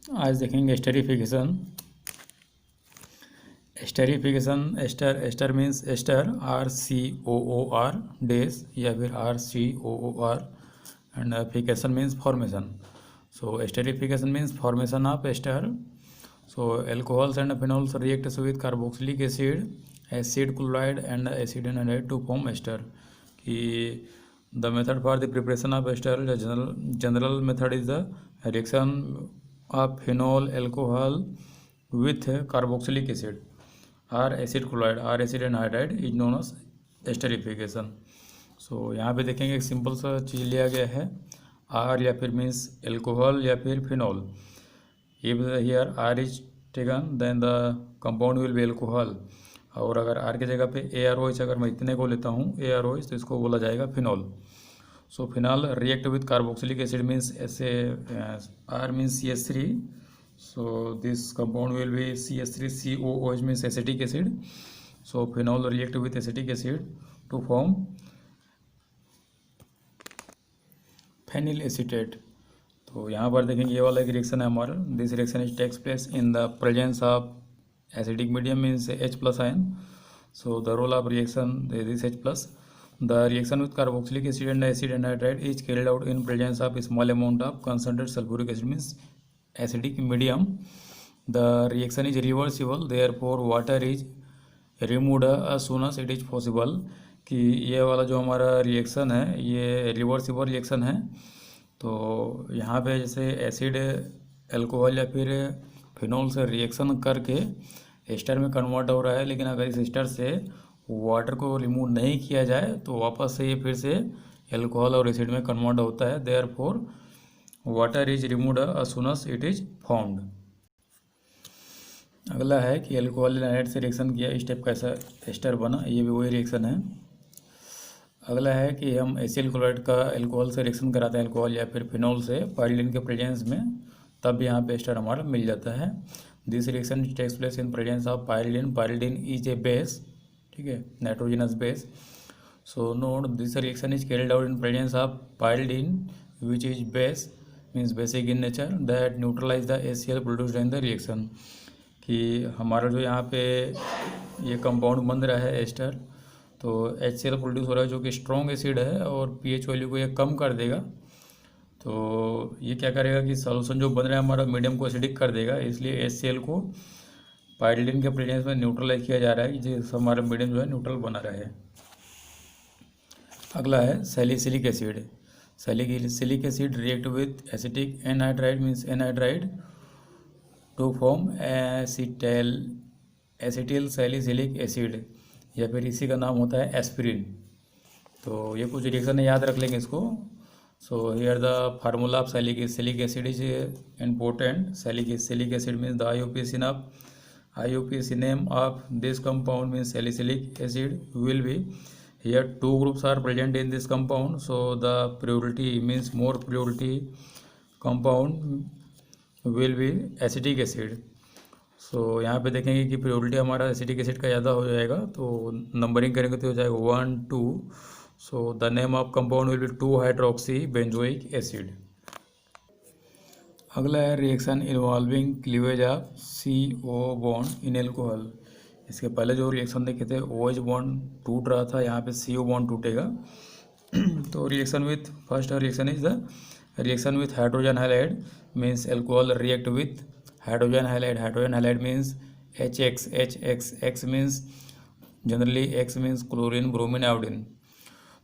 आज देखेंगे esterification. Esterification, ester means ester, RCOOR डेज या फिर RCOOR, and fication means formation. So esterification means formation of ester. So alcohols and phenols reacts with carboxylic acid, acid chloride and acid anhydride to form ester. कि the method for the preparation of ester, the general method is the reaction of phenol alcohol with carboxylic acid or acid chloride or acid anhydride is known as esterification. So यहाँ पे देखेंगे एक simple सा चीज़ लिया गया है, R या फिर मीन्स एल्कोहल या फिर phenol. If here R is taken then the compound will be alcohol, और अगर R की जगह पे AROH अगर मैं इतने को लेता हूँ AROH तो इसको बोला जाएगा phenol. So phenol react with carboxylic acid means R means CH3, so this compound will be CH3COOH means acetic acid. So phenol react with acetic acid to form phenyl acetate. तो यहाँ पर देखेंगे ये वाला एक रिएक्शन है हमारा। This reaction is takes place in the presence of acidic medium means H+ ion. So the role of reaction this H+, the reaction with carboxylic acid and acid anhydride is carried out in presence of small amount of concentrated sulphuric acid means acidic medium. The reaction is reversible, therefore water is removed as soon as it is possible. कि ये वाला जो हमारा reaction है ये reversible reaction है। तो यहाँ पे जैसे एसिड अल्कोहल या फिर फिनॉल से रिएक्शन करके एस्टर में कन्वर्ट हो रहा है, लेकिन अगर इस एस्टर से वाटर को रिमूव नहीं किया जाए तो वापस से ये फिर से अल्कोहल और एसिड में कन्वर्ट होता है। Therefore water is removed as soon as it is formed. अगला है कि अल्कोहल एनाइड से रिएक्शन किया, इस टाइप का ऐसा एस्टर बना, ये भी वही रिएक्शन है। अगला है कि हम एसिल क्लोराइड का अल्कोहल से रिएक्शन कराते हैं, अल्कोहल या फिर फिनॉल से पायरिलीन के प्रेजेंस में, तब यहाँ पे एस्टर हमारा मिल जाता है। This reaction takes place in presence of pyridine. Pyridine is a base, ठीक है, nitrogenous base. So note this reaction is carried out in presence of pyridine which is base means basic in nature that neutralize the HCl produced in the reaction. कि हमारा जो यहाँ पे ये compound बन रहा है एस्टर, तो HCl प्रोड्यूस हो रहा है जो कि स्ट्रॉन्ग एसिड है और pH वैल्यू को ये कम कर देगा। तो ये क्या करेगा कि सॉल्यूशन जो बन रहा है हमारा मीडियम को एसिडिक कर देगा, इसलिए HCl को पायरिलीन के प्रेजेंस में न्यूट्रलाइज किया जा रहा है कि जिससे हमारा मीडियम जो है न्यूट्रल बना रहे। अगला है salicylic acid. Salicylic acid react with acetic anhydride means anhydride to form acetyl salicylic acid, या फिर इसी का नाम होता है एस्पिरिन। तो ये कुछ रिएक्शन याद रख लेंगे इसको। So here the formula of salicylic acid is important. Salicylic acid means the IUPAC of this compound means salicylic acid will be, here 2 groups are present in this compound. So the purity means more purity compound will be acetic acid. So यहाँ पे देखेंगे कि purity हमारा acetic acid का ज़्यादा हो जाएगा, तो नंबरिंग करेंगे तो हो जाएगा 1 2। So the name of compound will be two hydroxy benzoic acid. अगला है reaction involving cleavage of CO bond in alcohol. इसके पहले जो रिएक्शन देखे थे OH बॉन्ड टूट रहा था, यहाँ पे CO बॉन्ड टूटेगा। तो reaction with first reaction is the reaction with hydrogen halide means alcohol react with hydrogen halide. Hydrogen halide means X means generally X means chlorine bromine iodine.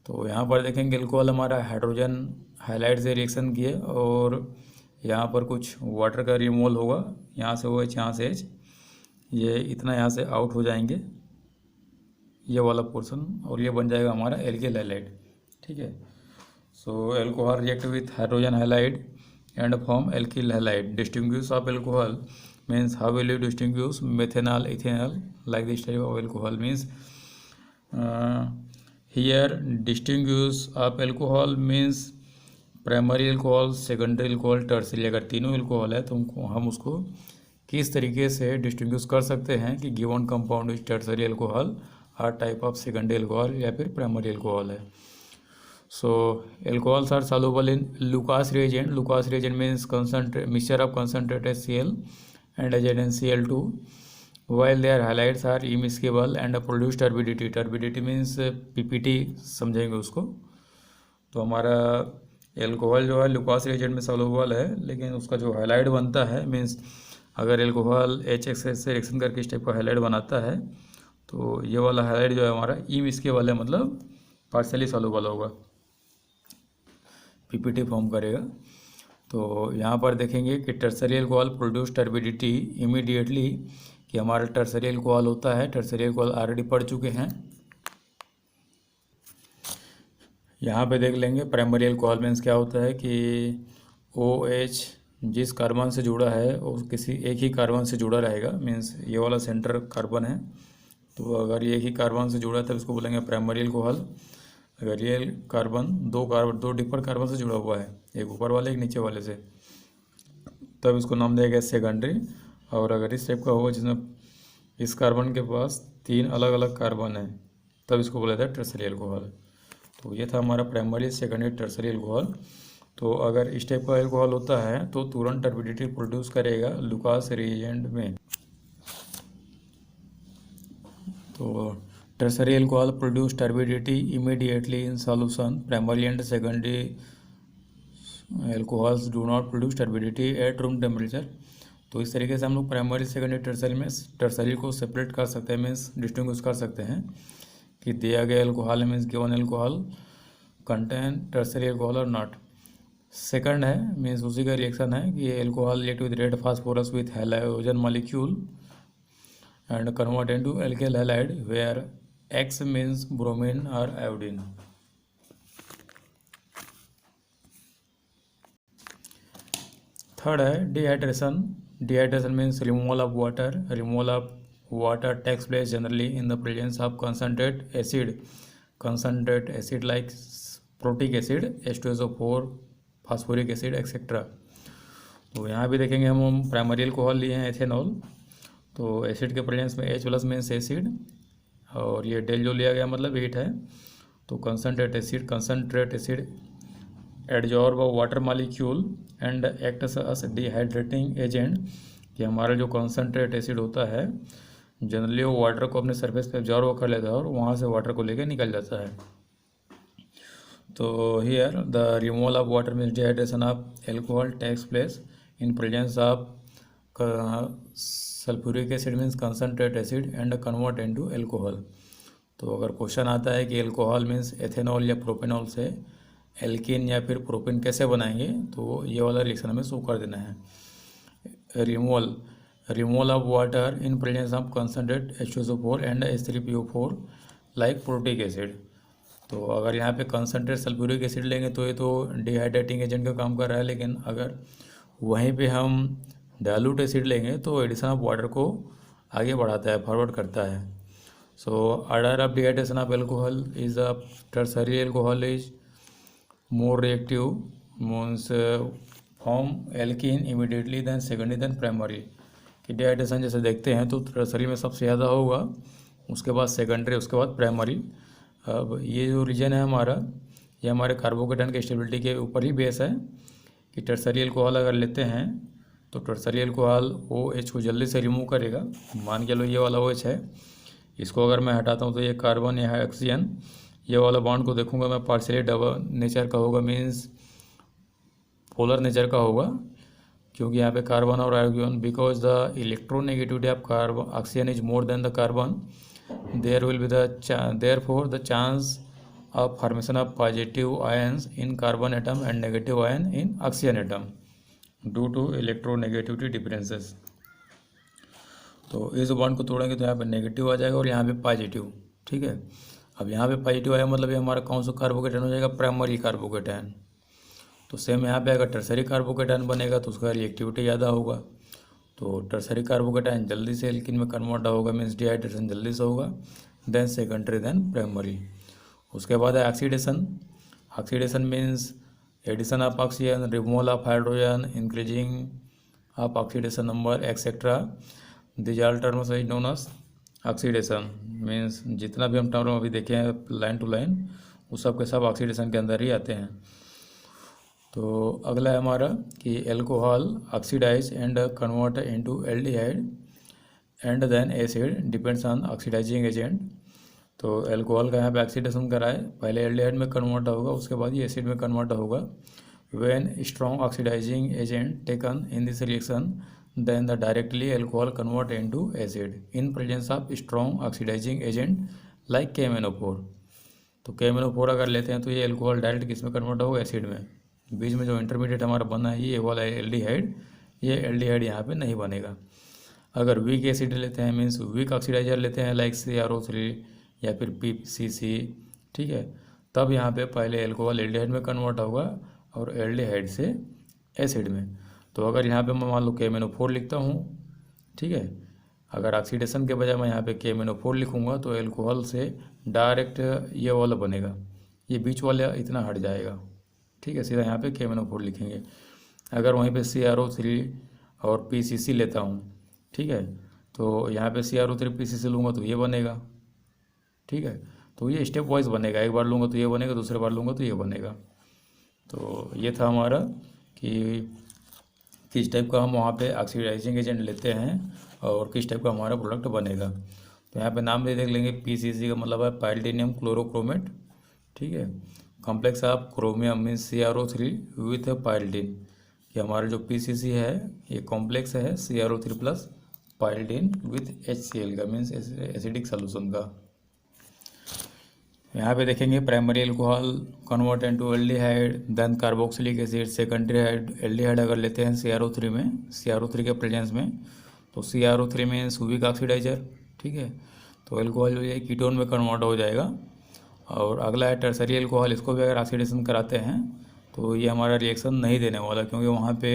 तो यहाँ पर देखेंगे एल्कोहल हमारा हाइड्रोजन हाइलाइड से reaction किए और यहाँ पर कुछ वाटर का रिमूवल होगा, यहाँ से OH यहाँ से H, ये इतना यहाँ से आउट हो जाएंगे ये वाला पोर्शन, और ये बन जाएगा हमारा एल्किल हाइलाइड, ठीक है। So alcohol react with hydrogen halide and form alkyl halide. Distinguish of alcohol means how will you distinguish methanol, ethanol, like this type of alcohol means here distinguish of alcohol means primary alcohol, secondary alcohol, tertiary. अगर तीनों alcohol है तो हम उसको किस तरीके से distinguish कर सकते हैं कि given compound is tertiary alcohol और टाइप ऑफ सेकेंडरी अल्कोहल या फिर प्राइमरी अल्कोहल है। So alcohols are soluble in Lucas reagent. Lucas reagent means mixture of concentrated Cl and HNCl2, while their halides are immiscible and produce turbidity. Turbidity means PPT समझेंगे उसको. तो हमारा alcohol जो है Lucas reagent में soluble है, लेकिन उसका जो हाइलाइड बनता है मीन्स अगर एल्कोहल HX से रिएक्शन करके इस टाइप का हाइलाइड बनाता है तो ये वाला हाइलाइड जो है हमारा इममिस्केबल है, मतलब पार्शियली सॉल्युबल होगा, PPT फॉर्म करेगा. तो यहाँ पर देखेंगे कि tertiary alcohol produce turbidity immediately, कि हमारा टर्सरी अल्कोहल होता है. टर्सरी अल्कोहल ऑलरेडी पढ़ चुके हैं. यहाँ पे देख लेंगे प्राइमरी अल्कोहल मीन्स क्या होता है कि OH जिस कार्बन से जुड़ा है वो किसी एक ही कार्बन से जुड़ा रहेगा. मीन्स ये वाला सेंटर कार्बन है, तो अगर ये एक ही कार्बन से जुड़ा है तब इसको बोलेंगे प्राइमरी अल्कोहल. अगर ये कार्बन दो डिफर कार्बन से जुड़ा हुआ है, एक ऊपर वाले एक नीचे वाले से, तब इसको नाम दिया गया सेकेंडरी. और अगर इस टाइप का होगा जिसमें इस कार्बन के पास 3 अलग अलग कार्बन है, तब इसको बोला जाता है टर्सरी अल्कोहल. तो ये था हमारा प्राइमरी, सेकेंडरी, टर्सरी अल्कोहल. तो अगर इस टाइप का अल्कोहल होता है तो तुरंत टर्बिडिटी प्रोड्यूस करेगा लुकास रिएजेंट में. तो tertiary alcohol produce turbidity immediately in solution. Primary and secondary alcohols do not produce turbidity at room temperature. तो इस तरीके से हम लोग प्राइमरी, सेकेंडरी, टर्सरी में टर्सरी को सेपरेट कर सकते हैं, मीन्स डिस्टिंग्विश कर सकते हैं कि दिया गया alcohol means given alcohol contain tertiary alcohol और नॉट. सेकंड है मीन्स उसी का रिएक्शन है कि alcohol react with red phosphorus with halogen molecule and convert into alkyl halide where X means bromine or iodine. Third है dehydration. Dehydration means removal of water. Removal of water takes place generally in the presence of concentrate acid. Concentrate acid like protic acid, H2SO4, phosphoric acid, etc. तो यहाँ भी देखेंगे हम primary alcohol लिए हैं ethanol. तो acid के presence में H+ मीन्स एसिड, और ये डेल जो लिया गया मतलब 8 है. तो concentrate acid adsorb water molecule and acts as dehydrating agent, कि हमारा जो कंसनट्रेट एसिड होता है जनरली वो वाटर को अपने सरफेस पे एब्जॉर्ब कर लेता है और वहाँ से वाटर को लेके निकल जाता है. तो here the removal of water means dehydration of alcohol takes place in presence of sulphuric acid means concentrate acid and convert into alcohol. तो अगर क्वेश्चन आता है कि एल्कोहल मीन्स एथेनॉल या प्रोपेनॉल से एल्कीन या फिर प्रोपेन कैसे बनाएंगे, तो ये वाला रिएक्शन हमें शो कर देना है. Removal of water in presence of concentrate H2SO4 and H3PO4 like protic acid. तो अगर यहाँ पे कंसनट्रेट सल्फ्यूरिक एसिड लेंगे तो ये तो डिहाइड्रेटिंग एजेंट का काम कर रहा है, लेकिन अगर वहीं पे हम डाइल्यूट एसिड लेंगे तो एडिशन ऑफ वाटर को आगे बढ़ाता है, फॉरवर्ड करता है. So order of dehydration of alcohol is a tertiary alcohol is more reactive means form alkene immediately then secondary then primary. कि डिहाइड्रेशन जैसे देखते हैं तो टर्सरी में सबसे ज़्यादा होगा, उसके बाद सेकेंडरी, उसके बाद प्राइमरी. अब ये जो रीजन है हमारा, ये हमारे कार्बोकेटाइन के स्टेबिलिटी के ऊपर ही बेस है कि टर्सरी एल्कोहल अगर लेते हैं तो टर्सरी एल्कोहल OH को जल्दी से रिमूव करेगा. मान के लो ये वाला OH है, इसको अगर मैं हटाता हूँ तो ये कार्बन या ऑक्सीजन, ये वाला बॉन्ड को देखूंगा मैं पार्शियली डबल नेचर का होगा, मीन्स पोलर नेचर का होगा, क्योंकि यहाँ पे कार्बन और oxygen, because the electronegativity of carbon oxygen is more than the carbon, there will be therefore the chance of formation of positive ions in carbon atom and negative ion in oxygen atom due to electronegativity differences. तो इस bond को तोड़ेंगे तो यहाँ पे negative आ जाएगा और यहाँ पे पॉजिटिव. ठीक है, अब यहाँ पे पॉजिटिव आया मतलब ये हमारा कौन सा कार्बोकेटाइन हो जाएगा, प्राइमरी कार्बोकेटाइन. तो सेम यहाँ पे अगर टर्सरी कार्बोकेटाइन बनेगा तो उसका रिएक्टिविटी ज़्यादा होगा. तो टर्सरी कार्बोकेटाइन जल्दी से एल्कीन में कन्वर्ट होगा, मीन्स डिहाइड्रेशन जल्दी से होगा, देन सेकेंडरी देन प्राइमरी. उसके बाद है oxidation. Oxidation means addition of oxygen, removal of hydrogen, increasing of oxidation number etcetera. This all terms is known as oxidation. Means जितना भी हम टर्म अभी देखे हैं लाइन टू लाइन, वो सब के सब ऑक्सीडेशन के अंदर ही आते हैं। तो अगला है हमारा कि alcohol oxidise and convert into aldehyde and then acid depends on oxidising agent. तो एल्कोहल का यहाँ पे ऑक्सीडेशन करा है, पहले एल्डिहाइड में कन्वर्ट होगा, उसके बाद ये एसिड में कन्वर्ट होगा। When strong oxidising agent taken in this reaction then the directly alcohol convert into acid in presence of strong oxidising agent like KMnO4। तो KMnO4 अगर लेते हैं तो ये एल्कोहल डायरेक्ट किस में कन्वर्ट होगा, एसिड में। बीच में जो इंटरमीडिएट हमारा बना है ये वाला एल्डिहाइड, ये एल्डिहाइड यहाँ पे नहीं बनेगा। अगर वीक एसिड लेते हैं मीन्स वीक ऑक्सीडाइजर लेते हैं लाइक CrO3 या फिर PCC, ठीक है, तब यहाँ पे पहले एल्कोहल एल्डिहाइड में कन्वर्ट होगा और एल्डिहाइड से एसिड में। तो अगर यहाँ पे मैं मान लो KMnO4 लिखता हूँ, ठीक है, अगर ऑक्सीडेशन के बजाय मैं यहाँ पे KMnO4 लिखूँगा तो एल्कोहल से डायरेक्ट ये वाला बनेगा, ये बीच वाला इतना हट जाएगा, ठीक है, सीधा यहाँ पे KMnO4 लिखेंगे। अगर वहीं पे CrO3 और PCC लेता हूँ, ठीक है, तो यहाँ पे CrO3 PCC लूँगा तो ये बनेगा, ठीक है। तो ये स्टेप वाइज बनेगा, एक बार लूँगा तो ये बनेगा, दूसरे बार लूँगा तो ये बनेगा। तो ये था हमारा कि किस टाइप का हम वहाँ पे ऑक्सीडाइजिंग एजेंट लेते हैं और किस टाइप का हमारा प्रोडक्ट बनेगा। तो यहाँ पे नाम भी देख लेंगे, PCC का मतलब है पाइल्डिनियम क्लोरोक्रोमेट, ठीक है। Complex of chromium means CrO3 with pyridine, कि हमारा जो PCC है ये कॉम्प्लेक्स है CrO3 plus pyridine with HCl का मीन्स एसिडिक सोल्यूशन का। यहाँ पे देखेंगे primary alcohol convert into aldehyde then carboxylic acid, secondary aldehyde अगर लेते हैं CrO3 में, CrO3 के प्रेजेंस में, तो CrO3 में वीक ऑक्सीडाइजर, ठीक है। तो एल्कोहल जो है कीटोन में कन्वर्ट हो जाएगा। और अगला है टर्सरी एल्कोहल, इसको भी अगर ऑक्सीडेशन कराते हैं तो ये हमारा रिएक्शन नहीं देने वाला, क्योंकि वहाँ पे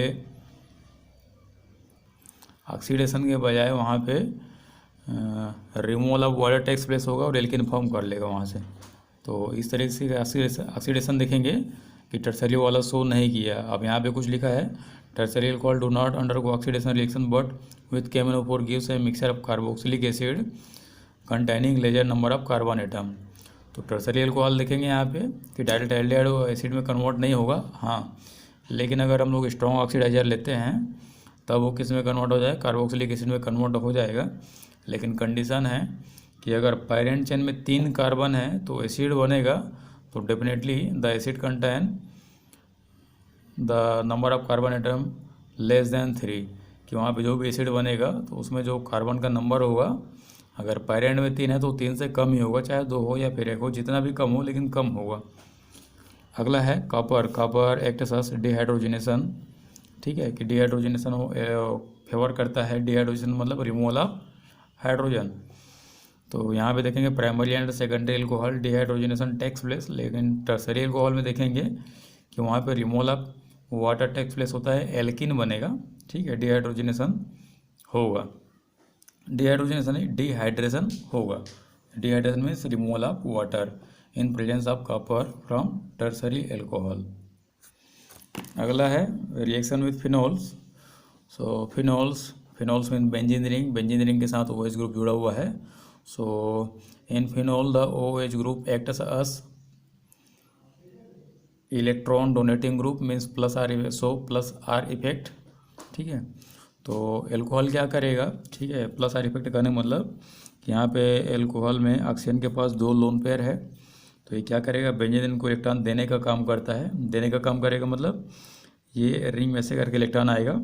ऑक्सीडेशन के बजाय वहाँ पे removal of water takes place होगा और एल्किन फॉर्म कर लेगा वहाँ से। तो इस तरीके से ऑक्सीडेशन देखेंगे कि टर्सरी वाला शो नहीं किया। अब यहाँ पे कुछ लिखा है, tertiary alcohol do not undergo oxidation reaction but with KMnO4 gives a mixture of carboxylic acid containing lesser number of carbon atom. तो टर्सरी एल्कोहल देखेंगे यहाँ पे कि डायरेक्ट एल्डिहाइड एसिड में कन्वर्ट नहीं होगा, हाँ, लेकिन अगर हम लोग स्ट्रॉन्ग ऑक्सीडाइजर लेते हैं तब वो किस में कन्वर्ट हो जाए, कार्बोक्सिलिक एसिड में कन्वर्ट हो जाएगा। लेकिन कंडीशन है कि अगर पैरेंट चेन में 3 कार्बन है तो एसिड बनेगा, तो definitely the acid contain the number of carbon atom less than 3, कि वहाँ पे जो भी एसिड बनेगा तो उसमें जो कार्बन का नंबर होगा अगर पैरेंट में 3 है तो 3 से कम ही होगा, चाहे 2 हो या फिर 1 हो, जितना भी कम हो लेकिन कम होगा। अगला है कॉपर एक्ट्स एज डिहाइड्रोजनेशन, ठीक है, कि डिहाइड्रोजनेशन फेवर करता है। डिहाइड्रोजनेशन मतलब रिमूवल ऑफ हाइड्रोजन। तो यहाँ पे देखेंगे primary and secondary alcohol dehydrogenation takes place, लेकिन टर्सरी एल्कोहल में देखेंगे कि वहाँ पे removal of water takes place होता है, एल्किन बनेगा, ठीक है, डिहाइड्रोजनेशन होगा, डिहाइड्रोजनेशन नहीं डिहाइड्रेशन होगा। Dehydration means removal of water in presence of copper from tertiary alcohol. अगला है reaction with phenols. So phenols mean benzene ring के साथ OH ग्रुप जुड़ा हुआ है। So in phenol the OH group acts as electron donating group means plus R effect, ठीक है। तो एल्कोहल क्या करेगा, ठीक है, प्लस R इफेक्ट करने मतलब कि यहाँ पे एल्कोहल में ऑक्सीजन के पास 2 लोन पेयर है, तो ये क्या करेगा, बेंजीन को इलेक्ट्रॉन देने का काम करता है। देने का काम करेगा मतलब ये रिंग में से करके इलेक्ट्रॉन आएगा,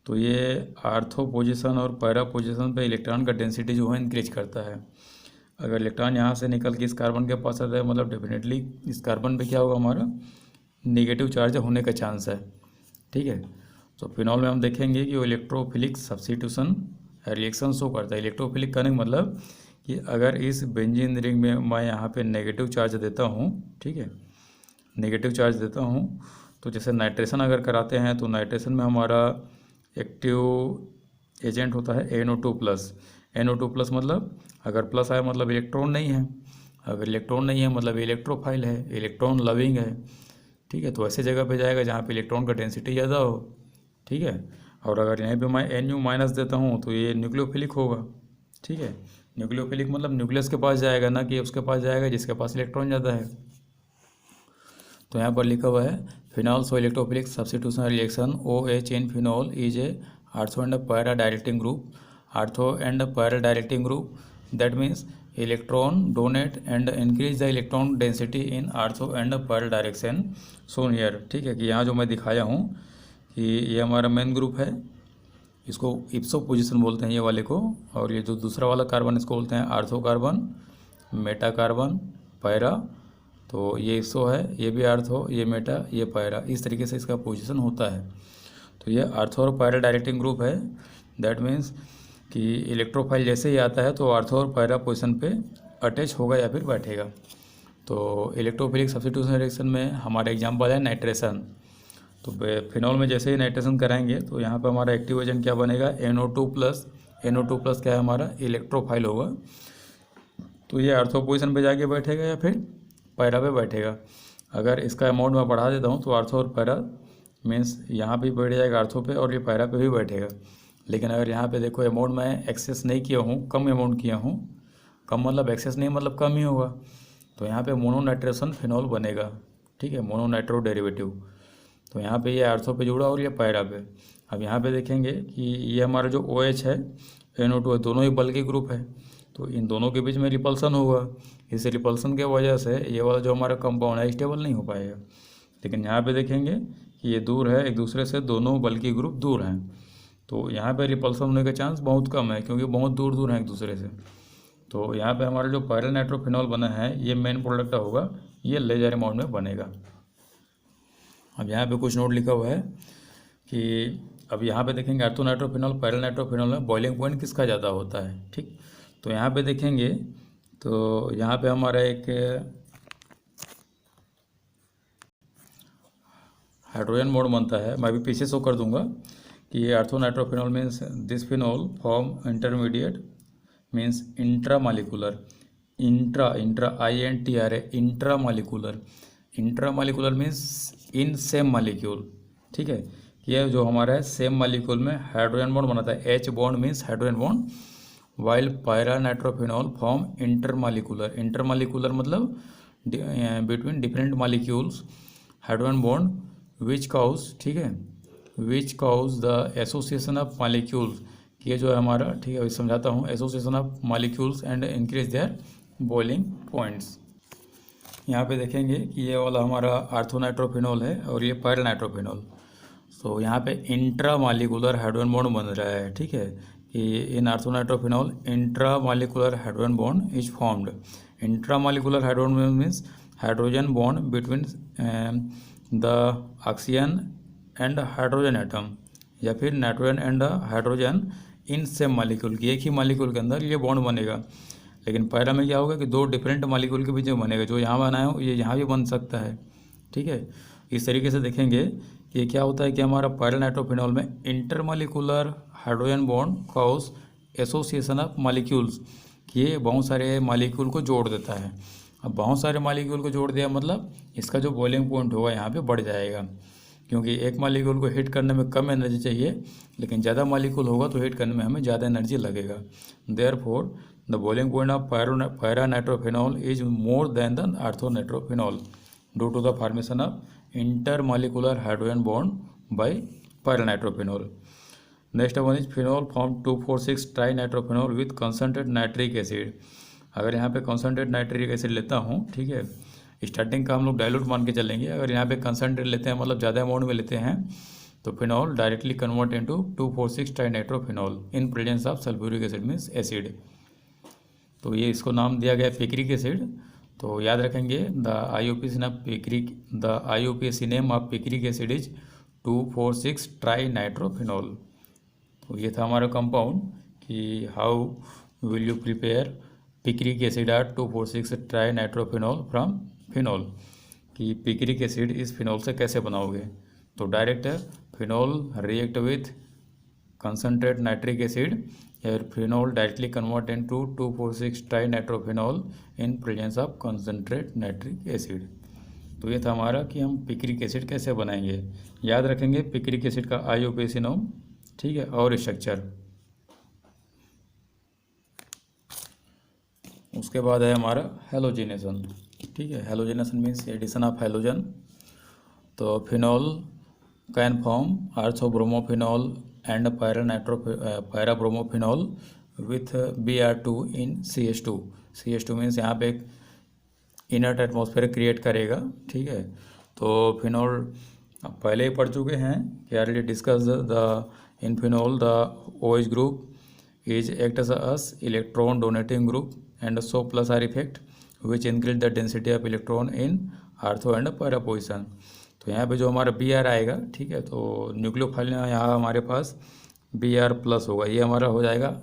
तो ये आर्थो पोजीशन और पैरा पोजीशन पे इलेक्ट्रॉन का डेंसिटी जो है इंक्रीज करता है। अगर इलेक्ट्रॉन यहाँ से निकल के इस कार्बन के पास आता है मतलब डेफिनेटली इस कार्बन पे क्या होगा, हमारा नेगेटिव चार्ज होने का चांस है, ठीक है। तो फिनॉल में हम देखेंगे कि वो इलेक्ट्रोफिलिक सब्स्टिट्यूशन रिएक्शन शो करता है। इलेक्ट्रोफिलिक करने का मतलब कि अगर इस बेंजीन रिंग में मैं यहाँ पे नेगेटिव चार्ज देता हूँ, ठीक है, नेगेटिव चार्ज देता हूँ, तो जैसे नाइट्रेशन अगर कराते हैं तो नाइट्रेशन में हमारा एक्टिव एजेंट होता है NO2+। मतलब अगर प्लस आए मतलब इलेक्ट्रॉन नहीं है, अगर इलेक्ट्रॉन नहीं है मतलब इलेक्ट्रोफाइल है, इलेक्ट्रॉन लविंग है, ठीक है। तो ऐसे जगह पे जाएगा जहाँ पे इलेक्ट्रॉन का डेंसिटी ज़्यादा हो, ठीक है। और अगर यहाँ पे मैं NU- देता हूँ तो ये न्यूक्लियोफिलिक होगा, ठीक है। न्यूक्लियोफिलिक मतलब न्यूक्लियस के पास जाएगा, ना कि उसके पास जाएगा जिसके पास इलेक्ट्रॉन ज़्यादा है। तो यहाँ पर लिखा हुआ है phenol so electrophilic substitution reaction OH in phenol is a ortho and para directing group. Artho and para directing group, that means electron donate and increase the electron density in artho and para direction shown here. ठीक है, कि यहाँ जो मैं दिखाया हूँ कि ये हमारा मेन ग्रुप है, इसको इप्सो पोजीशन बोलते हैं ये वाले को, और ये जो दूसरा वाला कार्बन इसको बोलते हैं ortho carbon, Meta carbon, para. तो ये इप्सो है, ये भी आर्थो, ये मेटा, ये पैरा, इस तरीके से इसका पोजीशन होता है. तो ये आर्थो और पैरा डायरेक्टिंग ग्रुप है. दैट मीन्स कि इलेक्ट्रोफाइल जैसे ही आता है तो आर्थो और पैरा पोजीशन पे अटैच होगा या फिर बैठेगा. तो इलेक्ट्रोफिलिक सब्स्टिट्यूशन रिएक्शन में हमारा एग्जाम्पल है नाइट्रेशन. तो फिनॉल में जैसे ही नाइट्रेशन कराएंगे तो यहाँ पे हमारा एक्टिव एजेंट क्या बनेगा, NO2+ क्या है हमारा इलेक्ट्रोफाइल होगा. तो ये आर्थो पोजीशन पे जाके बैठेगा या फिर पैरा पे बैठेगा. अगर इसका अमाउंट मैं बढ़ा देता हूँ तो आर्थो और पैरा मीन्स यहाँ भी बैठ जाएगा आर्थो पे और ये पैरा पे भी बैठेगा. लेकिन अगर यहाँ पे देखो अमाउंट मैं एक्सेस नहीं किया हूँ, कम अमाउंट किया हूँ, कम मतलब एक्सेस नहीं मतलब कम ही होगा, तो यहाँ पे मोनोनाइट्रेशन फिनॉल बनेगा. ठीक है, मोनोनाइट्रो डेरिवेटिव. तो यहाँ पे ये आर्थो पे जुड़ा और ये पैरा पे. अब यहाँ पे देखेंगे कि ये हमारा जो OH है, NO2 है, दोनों ही बल्कि ग्रुप है, तो इन दोनों के बीच में रिपल्सन होगा. इस रिपल्सन के वजह से ये वाला जो हमारा कंपाउंड है स्टेबल नहीं हो पाएगा. लेकिन यहाँ पे देखेंगे कि ये दूर है एक दूसरे से, दोनों बल्कि ग्रुप दूर हैं, तो यहाँ पे रिपल्सन होने का चांस बहुत कम है क्योंकि बहुत दूर दूर हैं एक दूसरे से. तो यहाँ पे हमारा जो पैरा नाइट्रोफिनॉल बना है ये मेन प्रोडक्ट होगा, ये लेजर अमाउंट में बनेगा. अब यहाँ पे कुछ नोट लिखा हुआ है कि अब यहाँ पे देखेंगे आर्थो नाइट्रोफिनॉल, पैरा नाइट्रोफिनॉल में बॉइलिंग पॉइंट किसका ज़्यादा होता है. ठीक, तो यहाँ पे देखेंगे तो यहाँ पे हमारा एक हाइड्रोजन बॉन्ड बनता है. मैं भी पीछे शो कर दूंगा कि ये ortho nitrophenol means this phenol form intermediate means intramolecular, intra INTRA intramolecular. Intramolecular means in same molecule. ठीक है, ये जो हमारा है सेम मालिक्यूल में हाइड्रोजन बॉन्ड बनाता है. H bond means hydrogen bond, while para nitrophenol form intermolecular. Intermolecular मतलब between different molecules hydrogen bond which cause, ठीक है, which cause the association of molecules. ये जो है हमारा, ठीक है, अभी समझाता हूँ, association of molecules and increase their boiling points. यहाँ पे देखेंगे कि ये वाला हमारा आर्थो नाइट्रोफिनॉल है और ये पैरा नाइट्रोफिनॉल. तो यहाँ पे इंट्रामालिकुलर हाइड्रोजन बॉन्ड बन रहा है. ठीक है, कि in ortho nitrophenol intramolecular hydrogen bond is formed. Intramolecular hydrogen bond means hydrogen bond between the oxygen and hydrogen atom, या फिर nitrogen and hydrogen in same molecule की, एक ही मालिक्यूल के अंदर ये बॉन्ड बनेगा. लेकिन पैरा में क्या होगा कि दो डिफरेंट मालिक्यूल के बीच में बनेगा. जो यहाँ बनाया हो ये यहाँ भी बन सकता है. ठीक है, इस तरीके से देखेंगे कि क्या होता है कि हमारा पैरा नाइट्रोफिनॉल में intermolecular hydrogen bond cause association of molecules, ये बहुत सारे मालिक्यूल को जोड़ देता है. अब बहुत सारे मालिक्यूल को जोड़ दिया मतलब इसका जो बॉइलिंग पॉइंट होगा यहाँ पे बढ़ जाएगा, क्योंकि एक मालिक्यूल को हीट करने में कम एनर्जी चाहिए, लेकिन ज़्यादा मालिक्यूल होगा तो हीट करने में हमें ज़्यादा एनर्जी लगेगा. Therefore the boiling point of para nitrophenol is more than the ortho nitrophenol due to the formation of intermolecular hydrogen bond by para nitrophenol. Next one is phenol form 2,4,6 tri nitrophenol with concentrate nitric acid. अगर यहाँ पे concentrate nitric acid लेता हूँ, ठीक है, starting का हम लोग डाइल्यूट मान के चलेंगे. अगर यहाँ पे कंसनट्रेट लेते हैं मतलब ज़्यादा अमाउंट में लेते हैं तो phenol directly convert into 2,4,6 trinitrophenol in presence of sulphuric acid means acid. तो ये इसको नाम दिया गया पिक्रिक एसिड. तो याद रखेंगे the IUPAC name of picric acid is 2,4,6 trinitrophenol. तो ये था हमारा कंपाउंड कि how will you prepare picric acid or 2,4,6 trinitrophenol from phenol, कि पिक्रिक एसिड इस फिनॉल से कैसे बनाओगे. तो डायरेक्ट है phenol react with concentrate nitric acid, या phenol directly convert into 2,4,6 trinitrophenol in presence of concentrate nitric acid. तो ये था हमारा कि हम पिक्रिक एसिड कैसे बनाएंगे. याद रखेंगे पिक्रिक एसिड का IUPAC नाम, ठीक है, और स्ट्रक्चर. उसके बाद है हमारा हेलोजिनेशन. ठीक है, halogenation means addition of halogen. तो phenol can form ortho bromophenol and para bromophenol with Br2 in CH2। CH2 means यहाँ पे एक इनर्ट एटमॉस्फेयर क्रिएट करेगा, ठीक है। तो फिनॉल पहले ही पढ़ चुके हैं कि already discuss the in phenol the OH group is act as us electron donating group and so plus R effect which increase the density of electron in ortho and para position. तो यहाँ पे जो हमारा Br आएगा, ठीक है, तो nucleophile यहाँ हमारे पास Br+ होगा, ये हमारा हो जाएगा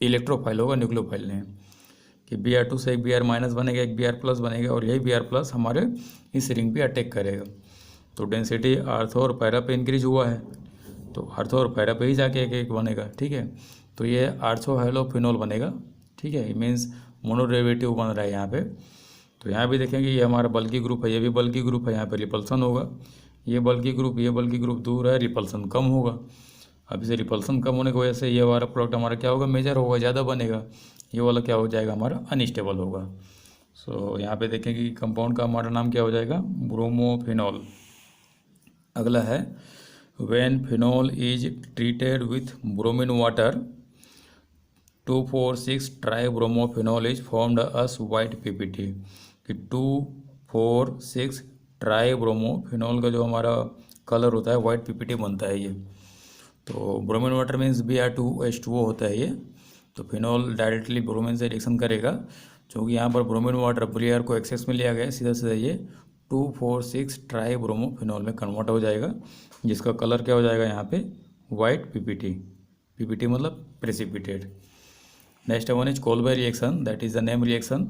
इलेक्ट्रोफाइल होगा न्यूक्लियोफाइल ने, कि Br2 से एक Br- बनेगा, एक Br+ बनेगा, और यही Br+ हमारे इस रिंग पे अटैक करेगा। तो डेंसिटी आर्थो और पैरा पे इंक्रीज हुआ है, तो आर्थो और पैरा पे ही जाके एक एक बनेगा, ठीक है। तो ये आर्थोहेलोफिनॉल बनेगा, ठीक है, मीन्स मोनोडेरिवेटिव बन रहा है यहाँ पे। तो यहाँ भी देखेंगे ये हमारा बल्कि ग्रुप है, ये भी बल्कि ग्रुप है, यहाँ पे रिपल्सन होगा, ये बल्कि ग्रुप दूर है, रिपल्सन कम होगा। अब इसे रिपल्सन कम होने की वजह से ये वाला प्रोडक्ट हमारा क्या होगा, मेजर होगा, ज़्यादा बनेगा, ये वाला क्या हो जाएगा हमारा अनस्टेबल होगा। सो यहाँ पे देखेंगे कि कंपाउंड का हमारा नाम क्या हो जाएगा, ब्रोमोफिनॉल। अगला है when phenol is treated with bromine water 2,4,6 tribromophenol is formed as white PPT। कि 2,4,6 ट्राईब्रोमोफिनॉल का जो हमारा कलर होता है वाइट PPT बनता है ये। तो ब्रोमीन वाटर मीन्स Br2H2O होता है ये। तो फिनॉल डायरेक्टली ब्रोमीन से रिएक्शन करेगा, क्योंकि यहाँ पर ब्रोमीन वाटर Br को एक्सेस में लिया गया, सीधा सीधा ये 2,4,6 ट्राईब्रोमोफिनॉल में कन्वर्ट हो जाएगा, जिसका कलर क्या हो जाएगा यहाँ पे वाइट PPT मतलब precipitate. Next one is Kolbe reaction, that is the name reaction.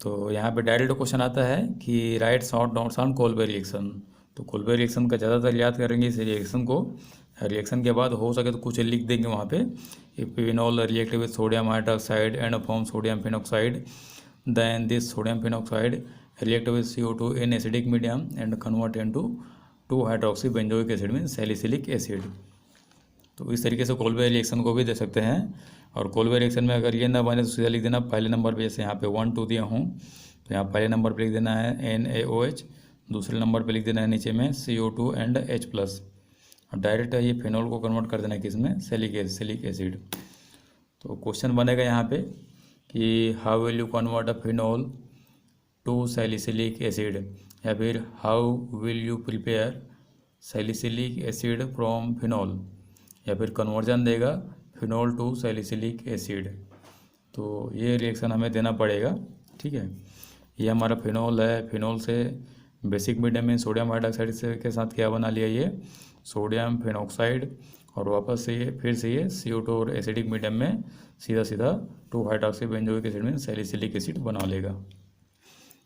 तो यहाँ पे डायरेक्ट क्वेश्चन आता है कि right short notes on Kolbe reaction. तो कोल्बे रिएक्शन का ज़्यादातर याद करेंगे इस रिएक्शन को। रिएक्शन के बाद हो सके तो कुछ लिख देंगे वहाँ पे, phenol react with sodium hydroxide and form sodium phenoxide, then this sodium phenoxide react with CO2 in acidic medium and convert into two hydroxy benzoic acid mean salicylic acid. तो इस तरीके से कोल्बे रिएक्शन को भी दे सकते हैं। और कोल्बे रिएक्शन में अगर ये ना बने तो सीधा लिख देना पहले नंबर पे, जैसे यहाँ पे 1 2 दिया हूँ तो यहाँ पहले नंबर पे लिख देना है NaOH, दूसरे नंबर पे लिख देना है नीचे में CO2 एंड H+, और डायरेक्ट ये फिनॉल को कन्वर्ट कर देना है किसमें, सिलिक एसिड। तो क्वेश्चन बनेगा यहाँ पे कि how will you convert a phenol to salicylic acid, या फिर how will you prepare salicylic acid from phenol, या फिर कन्वर्जन देगा फिनॉल टू सैलिसिलिक एसिड। तो ये रिएक्शन हमें देना पड़ेगा, ठीक है। ये हमारा फिनॉल है, फिनॉल से बेसिक मीडियम में सोडियम हाइड्रोक्साइड से के साथ क्या बना लिया, ये सोडियम फिनॉक्साइड, और वापस से ये फिर से ये CO2 और एसिडिक मीडियम में सीधा सीधा 2-हाइड्रोक्सी बेंजोइक एसिड में सैलिसिलिक एसिड बना लेगा।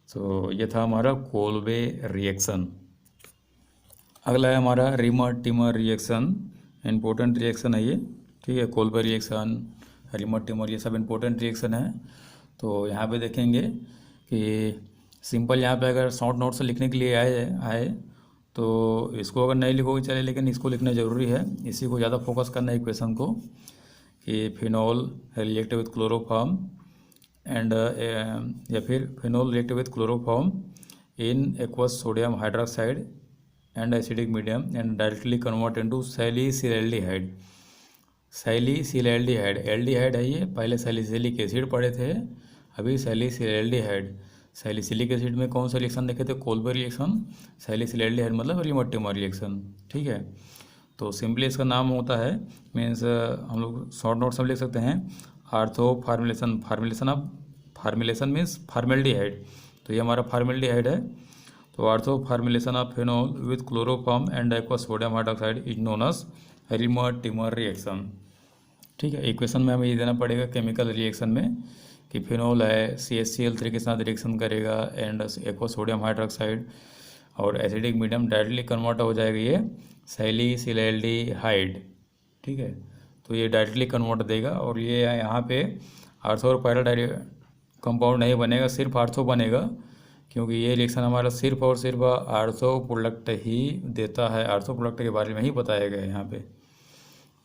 तो ये था हमारा कोल्बे रिएक्शन। अगला है हमारा reamer Tiemann reaction, important reaction है ये, ठीक है। कोल्बे रिएक्शन, रिमर टिमर, ये सब इम्पोर्टेंट रिएक्शन है। तो यहाँ पे देखेंगे कि सिंपल यहाँ पे अगर शॉर्ट नोट से लिखने के लिए आए तो इसको अगर नहीं लिखोगे चले, लेकिन इसको लिखना ज़रूरी है, इसी को ज़्यादा फोकस करना है इक्वेशन को, कि phenol react with chloroform and या फिर phenol react with chloroform in aqueous sodium hydroxide and acidic medium and directly convert into salicylaldehyde. Salicylaldehyde, aldehyde है ये, पहले सैलिसिलिक एसिड पढ़े थे, अभी सैलिसिलएल्डिहाइड। सैलिसिलिक एसिड में कौन सा रिएक्शन देखे थे, कोल्बे रिएक्शन। सैलिसिलएल्डिहाइड मतलब रिमर टिमर रिएक्शन, ठीक है। तो सिंपली इसका नाम होता है, मीन्स हम लोग शॉर्ट नोट सब लिख सकते हैं, आर्थो फार्मुलेशन मीन्स फार्मेल्डिहाइड। तो ये हमारा फार्मेल्डिहाइड है। तो ortho formulation of phenol with chloroform and aqueous sodium hydroxide is known as Reimer Tiemann reaction, ठीक है। इक्वेशन में हमें ये देना पड़ेगा केमिकल रिएक्शन में कि फिनॉल है CHCl3 के साथ रिएक्शन करेगा एंड एक्वस सोडियम हाइड्रोक्साइड और एसिडिक मीडियम डायरेक्टली कन्वर्ट हो जाएगा ये सैलिसिलएल्डिहाइड, ठीक है। तो ये डायरेक्टली कन्वर्ट देगा, और ये यहाँ पे आर्थो और पैरा कंपाउंड नहीं बनेगा, सिर्फ आर्थो बनेगा, क्योंकि ये रिएक्शन हमारा सिर्फ और सिर्फ आर्थो प्रोडक्ट ही देता है, आर्थो प्रोडक्ट के बारे में ही बताया गया है यहाँ पे।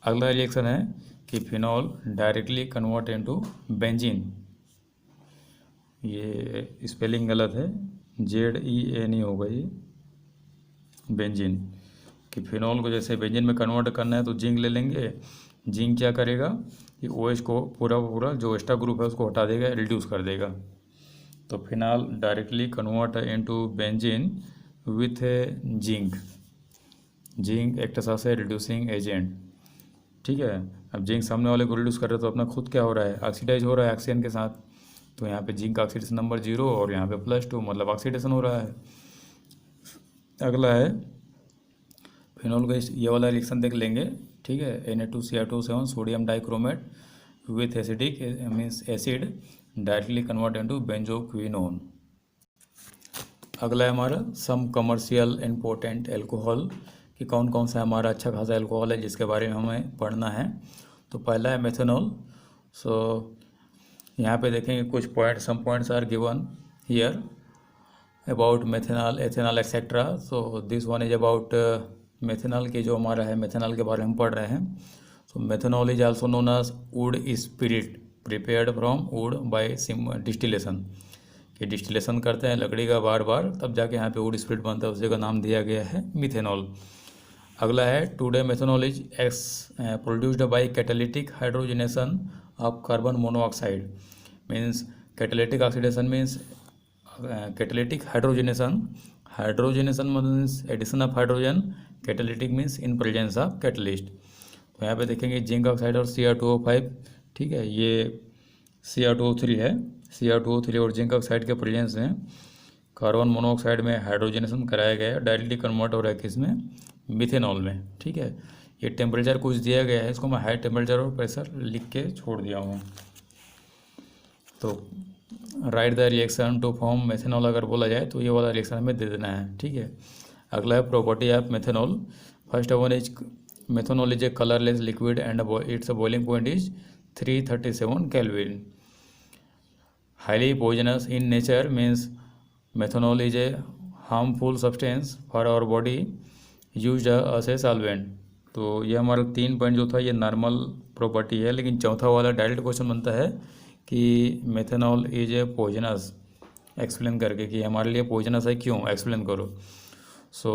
अगला रिएक्शन है कि phenol directly convert into benzene, ये स्पेलिंग गलत है, ZEA नहीं होगा ये, बेंजीन, कि फिनॉल को जैसे बेंजीन में कन्वर्ट करना है तो जिंक ले लेंगे, जिंक क्या करेगा कि OH को पूरा जो एक्स्ट्रा ग्रुप है उसको हटा देगा, रिड्यूस कर देगा। तो phenol directly convert into benzene with zinc, zinc acts as a reducing agent. ठीक है, अब जिंक सामने वाले को रिड्यूस कर रहे हैं तो अपना खुद क्या हो रहा है, ऑक्सीडाइज हो रहा है ऑक्सीजन के साथ। तो यहाँ पे जिंक ऑक्सीडेशन नंबर 0 और यहाँ पे +2, मतलब ऑक्सीडेशन हो रहा है। अगला है फिनॉल का ये वाला रिएक्शन देख लेंगे। ठीक है, Na2Cr2O7 sodium dichromate with acidic means acid directly convert into benzoquinone. अगला है हमारा सम कमर्शियल इम्पोर्टेंट एल्कोहल, कि कौन कौन सा हमारा अच्छा खासा एल्कोहल है जिसके बारे में हमें पढ़ना है। तो पहला है मेथनॉल। सो यहाँ पे देखेंगे कुछ point, some points are given here about methanol, ethanol etcetera. So this one is about methanol के जो हमारा है, मेथनॉल के बारे में हम पढ़ रहे हैं। So methanol is also known as wood spirit prepared from wood by distillation, कि डिस्टिलेशन करते हैं लकड़ी का बार बार, तब जाके यहाँ पे वुड स्पिरिट बनता है, उसी का नाम दिया गया है मिथेनॉल। अगला है today methanol is produced by catalytic hydrogenation of carbon monoxide, means catalytic oxidation means catalytic hydrogenation, hydrogenation means addition of hydrogen, catalytic means in presence of catalyst. तो यहाँ पे देखेंगे जिंक ऑक्साइड और Cr2O5। ठीक है, ये Cr2O3 है, Cr2O3 और जिंक ऑक्साइड के प्रेजेंस में कार्बन मोनोऑक्साइड में हाइड्रोजनेशन कराया गया है, डायरेक्टली कन्वर्ट हो रहा है किसमें, मिथेनॉल में। ठीक है, ये टेम्परेचर कुछ दिया गया है, इसको मैं हाई टेम्परेचर और प्रेशर लिख के छोड़ दिया हूँ। तो write the reaction to form methanol अगर बोला जाए तो ये वाला रिएक्शन हमें दे देना है। ठीक है, अगला है property of methanol. First one is methanol is a colourless liquid and its boiling point is 337 Kelvin। Highly poisonous in nature means methanol is a harmful substance for our body used as a solvent. तो ये हमारा 3 point जो था ये normal property है, लेकिन चौथा वाला डायरेक्ट क्वेश्चन बनता है कि methanol is a poisonous, explain करके कि हमारे लिए पॉइजनस है क्यों, एक्सप्लेन करो। So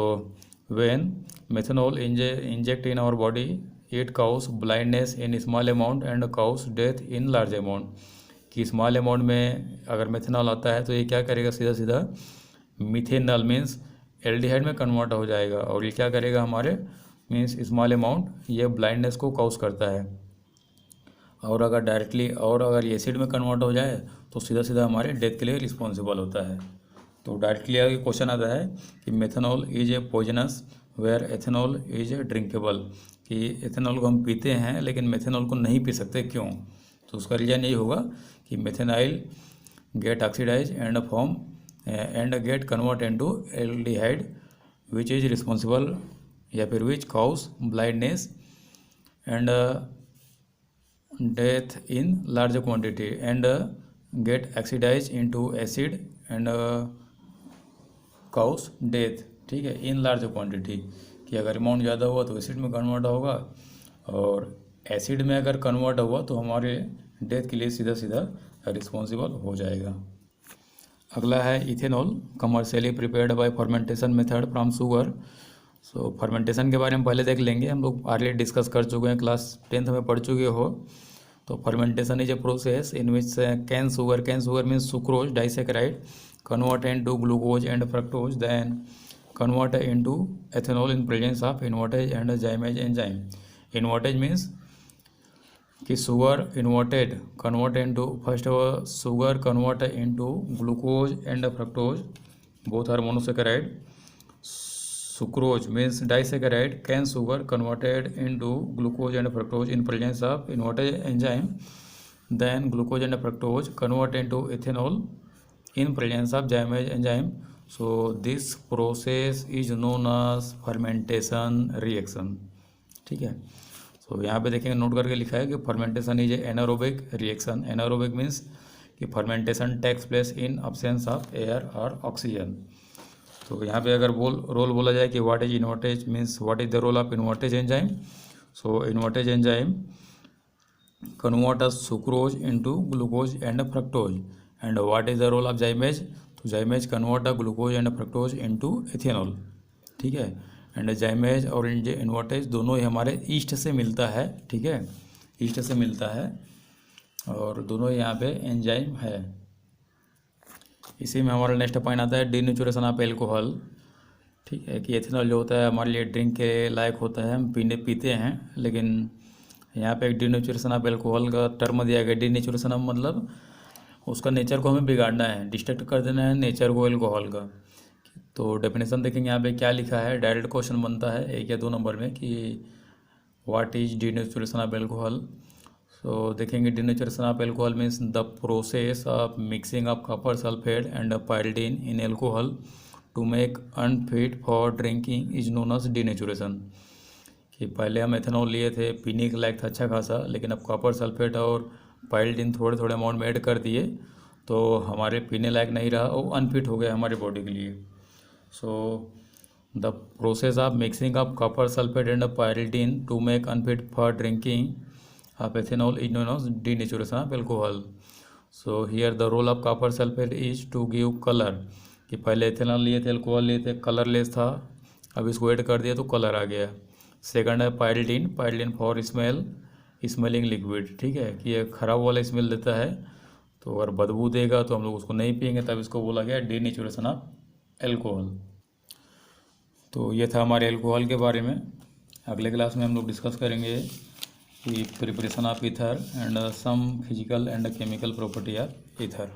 when methanol inject in our body it cause blindness in small amount and cause death in large amount, कि स्मॉल अमाउंट में अगर मेथेनॉल आता है तो ये क्या करेगा, सीधा सीधा मिथेनॉल मीन्स एल्डिहाइड में कन्वर्ट हो जाएगा, और ये क्या करेगा हमारे मीन्स स्मॉल अमाउंट ये ब्लाइंडनेस को काउज करता है। और अगर डायरेक्टली और अगर एसिड में कन्वर्ट हो जाए तो सीधा सीधा हमारे डेथ के लिए रिस्पॉन्सिबल होता है। तो डायरेक्टली आगे क्वेश्चन आता है कि methanol is a poisonous where ethanol is a drinkable, कि एथेनॉल को हम पीते हैं लेकिन मेथेनॉल को नहीं पी सकते, क्यों? तो उसका रीजन यही होगा कि methanol get oxidize and form and get convert into aldehyde which is responsible या फिर which cause blindness and death in large quantity and get oxidized into acid and cause death। ठीक है, इन लार्ज क्वांटिटी, कि अगर amount ज़्यादा हुआ तो acid में कन्वर्ट होगा, और एसिड में अगर कन्वर्ट हुआ तो हमारे डेथ के लिए सीधा सीधा रिस्पॉन्सिबल हो जाएगा। अगला है ethanol, commercially prepared by fermentation method from sugar. So fermentation के बारे में पहले देख लेंगे, हम लोग ऑलरेडी डिस्कस कर चुके हैं, क्लास 10th में पढ़ चुके हो। तो fermentation is a process in which cane sugar means sucrose disaccharide convert into glucose and fructose then convert into ethanol in presence of invertase and zymase enzyme. Invertase means कि sugar inverted convert into first sugar convert into glucose and fructose both are monosaccharide. Sucrose means disaccharide cane sugar converted into glucose and fructose in presence of inverted enzyme. Then glucose and fructose convert into ethanol in presence of Jaimez enzyme. So this process is known as fermentation reaction। ठीक है, so यहाँ पे देखेंगे note करके लिखा है कि fermentation is anaerobic reaction। anaerobic means कि fermentation takes place in absence of air or oxygen। तो यहाँ पे अगर रोल बोला जाए कि what is invertase means what is the role of invertase enzyme. So invertase enzyme convert sucrose into glucose and fructose and what is the role of zymase. तो zymase convert glucose and fructose into ethanol. ठीक है। And जाइमेज और invertase दोनों ही हमारे east से मिलता है, ठीक है, ईस्ट से मिलता है, और दोनों यहाँ पे एंजाइम है। इसी में हमारा नेक्स्ट पॉइंट आता है डीनेचुरेशन ऑफ एल्कोहल, ठीक है, कि एथेनॉल जो होता है हमारे लिए ड्रिंक के लायक होता है, हम पीते हैं, लेकिन यहाँ पे एक डीनेचुरेशन ऑफ एल्कोहल का टर्म दिया गया। डीनेचुरेशन ऑफ मतलब उसका नेचर को हमें बिगाड़ना है, डिस्ट्रैक्ट कर देना है नेचर को एल्कोहल का। तो डेफिनेशन देखेंगे यहाँ पे क्या लिखा है, डायरेक्ट क्वेश्चन बनता है 1 या 2 नंबर में कि what is denaturation of alcohol. So देखेंगे denaturation of alcohol means the process of mixing of copper sulphate and pyridine in alcohol to make unfit for drinking is known as denaturation. कि पहले हम ethanol लिए थे, पीने के लायक था अच्छा खासा, लेकिन अब कॉपर सल्फेट और पायरिडीन थोड़े थोड़े अमाउंट में ऐड कर दिए तो हमारे पीने लायक नहीं रहा, वो अनफिट हो गया हमारे बॉडी के लिए। So the process of mixing of copper sulphate and pyridine to make unfit for drinking of ethanol is known as denaturation of alcohol. So here the role of copper sulfate is to give color, कि पहले ethanol लिए थे, alcohol लिए थे, colourless था, अब इसको add कर दिया तो कलर आ गया। सेकंड है pyridine, pyridine for smelling liquid, ठीक है, कि ये खराब वाला स्मेल देता है, तो अगर बदबू देगा तो हम लोग उसको नहीं पियेंगे, तब इसको बोला गया डीनेचुरेशन ऑफ एल्कोहल। तो ये था हमारे एल्कोहल के बारे में। अगले क्लास में हम लोग डिस्कस करेंगे कि preparation of ether and some physical and chemical property of ether.